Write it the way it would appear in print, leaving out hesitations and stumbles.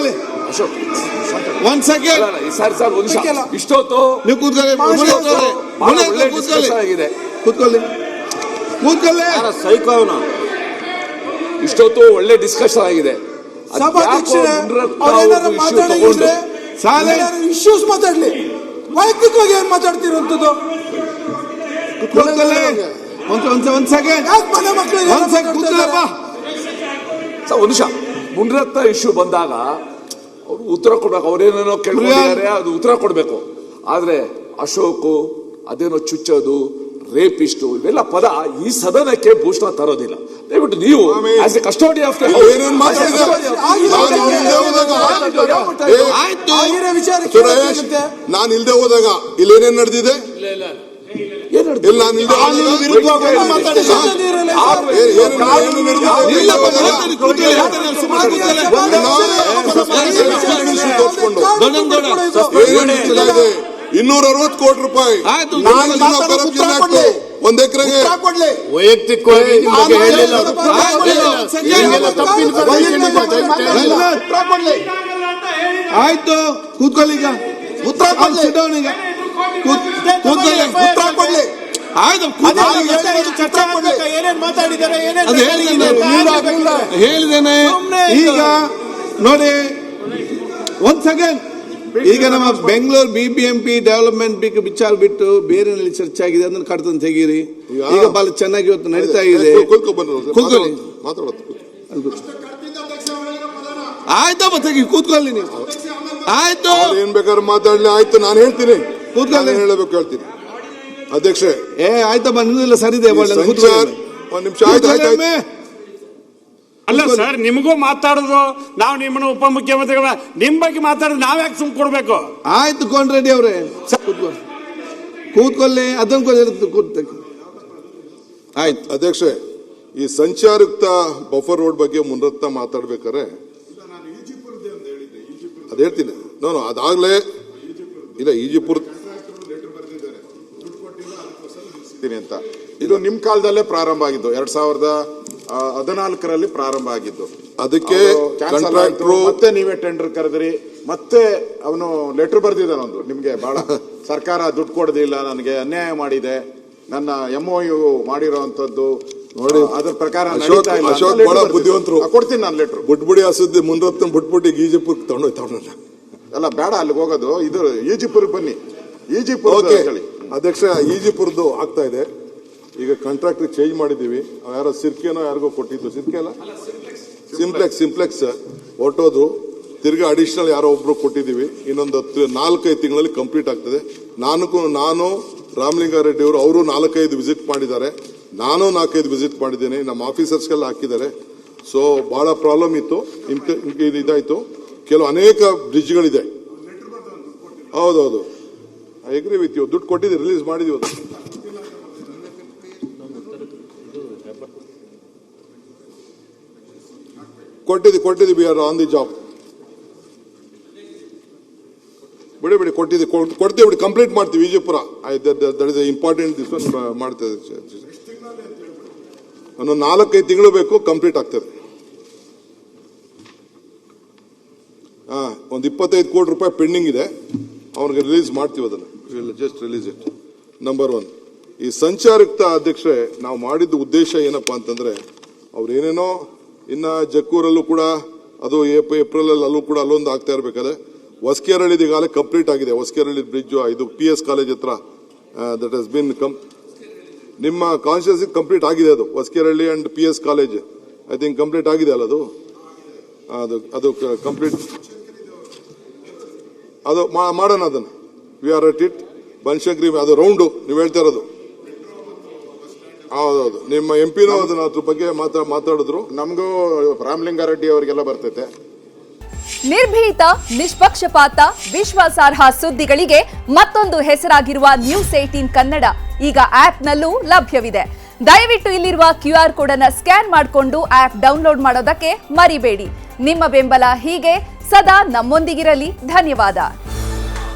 ಕೂತ್ಕೊಳ್ಳಿ. ಅಶೋಕ್ ಒಂದ್ second sir ಒಂದು ಇಷ್ಟೊತ್ತು ನೀವು ಕೂತ್ಕೊಳ್ಳಿ. ಕೂತ್ಕೊಳ್ಳಿ ಕೂತ್ಕೊಳ್ಳಿ. ಸೈಕೋನ ಇಷ್ಟೊತ್ತು ಒಳ್ಳೆ ಡಿಸ್ಕಷನ್ ಆಗಿದೆ. ಇಶ್ಯೂಸ್ ಮಾತಾಡ್ಲಿ, ವೈಯಕ್ತಿಕವಾಗಿ ಏನ್ ಮಾತಾಡ್ತಿರೋಂಥದ್ದು? ಒಂದ್ ಸೆಕೆಂಡ್ ಮನೆ ಮಕ್ಕಳು ಒಂದು ನಿಮಿಷ. ಮುನಿರತ್ನ ಇಶ್ಯೂ ಬಂದಾಗ ಅವರು ಉತ್ತರ ಕೊಡ್ಬೇಕು. ಅವ್ರೇನೇನೋ ಕೇಳಿದ್ದಾರೆ, ಅದು ಉತ್ತರ ಕೊಡ್ಬೇಕು. ಆದ್ರೆ ಅಶೋಕ್ ಅದೇನೋ ಚುಚ್ಚೋದು, ರೇಪಿಸ್ಟು, ಇವೆಲ್ಲ ಪದ ಈ ಸದನಕ್ಕೆ ಭೂಷಣ ತರೋದಿಲ್ಲ. ದಯವಿಟ್ಟು ನೀವು ಆಸ್ ಎ ಕಸ್ಟೋಡಿ ಆಫ್ ನಾನು ಇಲ್ದೆ ಹೋದಾಗ ಇಲ್ಲೇನೇನ್ ನಡೆದಿದೆ? $260 ಕೋಟಿ ಒಂದ್ ಎಕರೆಗೆ ವೈಯಕ್ತಿಕವಾಗಿ ಆಯ್ತು. ಕೂತ್ಕೊಳ್ಳಿ. ಈಗ ಉತ್ತರ ಕೊಡ್ಲಿ. ಹೇಳಿದ್ದೇನೆ. ಈಗ ನೋಡಿ ಒಂದ್ ಸೆಕೆಂಡ್. ಈಗ ನಮ್ಮ ಬೆಂಗಳೂರು BBMP ಡೆವಲಪ್ಮೆಂಟ್ ವಿಚಾರ ಬಿಟ್ಟು ಬೇರೆನಲ್ಲಿ ಚರ್ಚೆ ಆಗಿದೆ, ಅದನ್ನ ಕಡ್ತಂತ ತೆಗೀರಿ. ಈಗ ಬಹಳ ಚೆನ್ನಾಗಿ ಇವತ್ತು ನಡೀತಾ ಇದೆ. ಆಯ್ತಪ್ಪ, ತೆಗಿ, ಕೂತ್ಕೊಳ್ಳಿ ನೀವು. ಆಯ್ತು, ಏನ್ ಬೇಕಾದ್ರೆ ಮಾತಾಡ್ಲಿ. ಆಯ್ತು, ನಾನು ಹೇಳ್ತೀನಿ. ಕೂತ್ಕೊಳ್ಳಿ. ಹೇಳಬೇಕು ಹೇಳ್ತೀನಿ ಅಧ್ಯಕ್ಷ. ಆಯ್ತಪ್ಪ, ನಿಮ್ದೆಲ್ಲ ಸರಿ ಇದೆ. ಒಂದ್ ನಿಮಿಷ. ಆಯ್ತು. ಅಲ್ಲ ಸರ್, ನಿಮಗೂ ಮಾತಾಡುದು ನಾವು ನಿಮ್ಮನ್ನು ಉಪಮುಖ್ಯಮಂತ್ರಿಗಳ ನಿಮ್ ಬಗ್ಗೆ ಮಾತಾಡಿದ್ರೆ ನಾವ್ ಯಾಕೆ ಸುಮ್ ಕೊಡ್ಬೇಕು? ಆಯ್ತು ಕೊಂಡ್ರೆಡ್ಡಿ ಅವ್ರೆ, ಕೂತ್ಕೊಳ್ಳಿ. ಅದನ್ನ ಆಯ್ತು ಅಧ್ಯಕ್ಷ. ಈ ಸಂಚಾರಯುಕ್ತ ಬಫರ್ ರೋಡ್ ಬಗ್ಗೆ ಮುನಿರತ್ನ ಮಾತಾಡ್ಬೇಕಾರೆ ಅದ್ ಹೇಳ್ತೀನಿ. ನಾನು ಅದಾಗ್ಲೇ ಇಲ್ಲ ಈಜಿಪುರ ಅಂತ ಇದು ನಿಮ್ ಕಾಲದಲ್ಲೇ ಪ್ರಾರಂಭ ಆಗಿದ್ದು, 2014ರಲ್ಲಿ ಪ್ರಾರಂಭ ಆಗಿದ್ದು. ಅದಕ್ಕೆ ಮತ್ತೆ ನೀವೇ ಟೆಂಡರ್ ಕರೆದ್ರಿ, ಮತ್ತೆ ಅವನು ಲೆಟರ್ ಬರ್ದಿದ್ದಾನೆ ಒಂದು, ನಿಮ್ಗೆ ಬಹಳ ಸರ್ಕಾರ ದುಡ್ಡು ಕೊಡೋದಿಲ್ಲ, ನನಗೆ ಅನ್ಯಾಯ ಮಾಡಿದೆ, ನನ್ನ MOU ಮಾಡಿರೋಂಥದ್ದು ನೋಡಿ, ಅದ್ರ ಪ್ರಕಾರ ಅಶೋಕ್ ಬಹಳ ಬುದ್ಧಿವಂತರು. ಕೊಡ್ತೀನಿ ನಾನು ಲೆಟರ್. ಬುಟ್ಬುಡಿ ಹಸುದ್ದಿ ಮುನಿರತ್ನ ಬಿಟ್ಬಿಟ್ಟು ಈಜಿಪುರ್ ತಗೊಂಡೋಯ್ತವನಲ್ಲ. ಅಲ್ಲ ಬೇಡ, ಅಲ್ಲಿಗೆ ಹೋಗೋದು. ಇದು ಈಜಿಪುರ್ಗೆ ಬನ್ನಿ. ಈಜಿಪುರ್ ಹೇಳಿ ಅಧ್ಯಕ್ಷ. ಈಜಿಪುರದ್ದು ಆಗ್ತಾ ಇದೆ. ಈಗ ಕಾಂಟ್ರಾಕ್ಟರ್ ಚೇಂಜ್ ಮಾಡಿದೀವಿ. ಯಾರೋ ಸಿರ್ಕೆನೋ ಯಾರಿಗೋ ಕೊಟ್ಟಿದ್ದು, ಸಿರ್ಕೆ ಅಲ್ಲ, ಸಿಂಪ್ಲೆಕ್ಸ್ ಹೊರಟೋದು. ತಿರ್ಗಾ ಅಡಿಷನಲ್ ಯಾರೋ ಒಬ್ರು ಕೊಟ್ಟಿದ್ದೀವಿ. ಇನ್ನೊಂದು 4-5 ತಿಂಗಳಲ್ಲಿ ಕಂಪ್ಲೀಟ್ ಆಗ್ತದೆ. ನಾನು ರಾಮಲಿಂಗಾರೆಡ್ಡಿ ಅವರು 4-5 ವಿಸಿಟ್ ಮಾಡಿದ್ದಾರೆ. ನಾನು 4-5 ವಿಸಿಟ್ ಮಾಡಿದ್ದೇನೆ. ನಮ್ಮ ಆಫೀಸರ್ಸ್ಗೆಲ್ಲ ಹಾಕಿದ್ದಾರೆ. ಸೊ ಬಹಳ ಪ್ರಾಬ್ಲಮ್ ಇತ್ತು. ಇದಾಯ್ತು. ಕೆಲವು ಅನೇಕ ಬ್ರಿಡ್ಜ್ಗಳಿದೆ. ಹೌದೌದು, ಐ ಅಗ್ರಿ ವಿತ್ ಯು. ದುಡ್ಡು ಕೊಟ್ಟಿದ್ದೀವಿ, ರಿಲೀಸ್ ಮಾಡಿದೀವಿ. ಕೊಟ್ಟಿದ್ದೀವಿ. We are on the job. ಬಿಡಿ ಕೊಡ್ತೀವಿ. ಬಿಡಿ, ಕಂಪ್ಲೀಟ್ ಮಾಡ್ತೀವಿ. Vijayapura that is important. This one ಮಾಡ್ತೇವೆ. ಒಂದು 4-5 ತಿಂಗಳು ಬೇಕು, ಕಂಪ್ಲೀಟ್ ಆಗ್ತದೆ. ಒಂದು $25 ಕೋಟಿ ಪೆಂಡಿಂಗ್ ಇದೆ. ಅವ್ರಿಗೆ ರಿಲೀಸ್ ಮಾಡ್ತೀವಿ. ಅದನ್ನು ಜಸ್ಟ್ ರಿಲೀಸ್ ಇಟ್. ನಂಬರ್ 1. ಈ ಸಂಚಾರಯುಕ್ತ ಅಧ್ಯಕ್ಷರೇ, ನಾವು ಮಾಡಿದ್ದ ಉದ್ದೇಶ ಏನಪ್ಪಾ ಅಂತಂದ್ರೆ, ಅವ್ರೇನೇನೋ ಇನ್ನ ಜಕ್ಕೂರಲ್ಲೂ ಕೂಡ ಅದು ಏಪ್ರಿಲ್ ಅಲ್ಲಿ ಅಲ್ಲೂ ಕೂಡ ಅಲ್ಲೊಂದು ಆಗ್ತಾ ಇರ್ಬೇಕಾದ್ರೆ, ಹೊಸಕೇರಳ್ಳಿದ ಈಗಾಗಲೇ ಕಂಪ್ಲೀಟ್ ಆಗಿದೆ. ಹೊಸಕೇರಳ್ಳಿ ಬ್ರಿಡ್ಜ್ ಇದು PS ಕಾಲೇಜ್ ಹತ್ರ ದಟ್ ಹಸ್ ಬಿನ್ ನಿಮ್ಮ ಕಾನ್ಸ್ಟಿಟ್ಯೂನ್ಸಿ ಕಂಪ್ಲೀಟ್ ಆಗಿದೆ. ಅದು Hosakerehalli and PS college I think complete ಆಗಿದೆ ಅಲ್ಲ? ಅದು ಕಂಪ್ಲೀಟ್. ಅದು ಮಾಡೋಣ. ಅದನ್ನು we are at it. Banashankari ಅದು ರೌಂಡು ನೀವು ಹೇಳ್ತಾ ಇರೋದು. ಹೌದೌದು, ನಿಮ್ಮ MP ಅದನ್ನ ಅದ್ರ ಬಗ್ಗೆ ಮಾತಾಡಿದ್ರು. ನಮಗೂ ರಾಮಲಿಂಗಾರೆಡ್ಡಿ ಅವರಿಗೆಲ್ಲ ಬರ್ತೈತೆ. ನಿರ್ಭೀತ, ನಿಷ್ಪಕ್ಷಪಾತ, ವಿಶ್ವಾಸಾರ್ಹ ಸುದ್ದಿಗಳಿಗೆ ಮತ್ತೊಂದು ಹೆಸರಾಗಿರುವ News18 ಕನ್ನಡ ಈಗ ಆಪ್ನಲ್ಲೂ ಲಭ್ಯವಿದೆ. ದಯವಿಟ್ಟು ಇಲ್ಲಿರುವ QR ಕೋಡ್ ಅನ್ನು ಸ್ಕ್ಯಾನ್ ಮಾಡಿಕೊಂಡು ಆಪ್ ಡೌನ್ಲೋಡ್ ಮಾಡೋದಕ್ಕೆ ಮರಿಬೇಡಿ. ನಿಮ್ಮ ಬೆಂಬಲ ಹೀಗೆ ಸದಾ ನಮ್ಮೊಂದಿಗಿರಲಿ. ಧನ್ಯವಾದ.